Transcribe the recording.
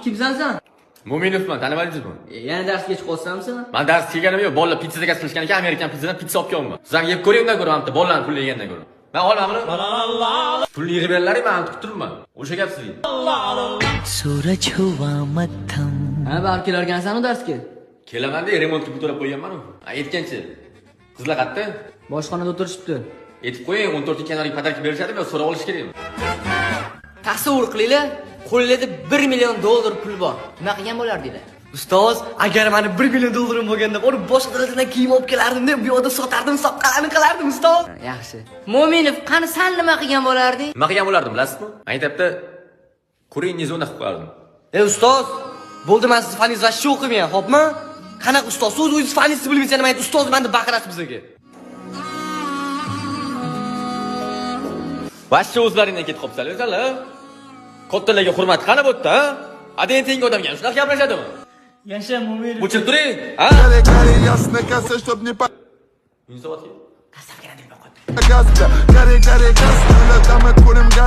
Kimsan sen? Mo'minovman, tanimadingizmi? Yana darsga kech qolsam sen? Men dars kelganim yo'q. Bolalar pizza zakaz qilishgan ekan, Amerikan pizzadan pizza olib kelganman. Siz ham yeb ko'ring undan ko'ra, hamda bolalarni pul yegandan ko'ra. Men olmamni. Pulni yig'ib berlaring, men kutib turibman. O'sha gap sizga. सूरज हुआ मध्यम Ha, barib kelarkansan darsga. Kelaman-da, remontga pul to'lab qo'yganman-ku. Aytganchi. Qizlar qayerda? Boshxonada o'tirishibdi. Aytib qo'ying, 14-yanvarga podarka berishadimi yo so'rab olish kerakmi? Tasavvur qilinglar, qo'lingizda $1 million pul bor. Nima qilgan bo'lardinglar? Ustoz, agar meni $1 million bo'lganda, borib boshqa davlatdan kiyim olib kelardim-da, bu yoqda sotardim, soqqalarni qilardim, ustoz. Yaxshi. Mo'minov, qani sen nima qilgan bo'larding? Nima qilgan bo'lardim, bilasizmi? Aytibdi, kuringizni o'rnatib qo'yardim. Ustoz, bo'ldi, men siz faningiz va shu o'qimayman, xo'pmi? Qanaqa ustoz? Siz o'zingiz faningizni bilmaysiz, nima aytdi? Ustoz meni baqirasiz bizga. Boshqa o'zlaringdan ketib qolibsizlar, o'zinglar. Kattalarga hurmat qani bu yerda, ha? Adeyn tengi odamga shunaqa gaplashadimi? Yasha Mo'minov. O'chirib turing, ha? Кари, ясно, касса, чтоб не по... Yunusobodga. Газ, бля, кари, газ, там мы курим газ.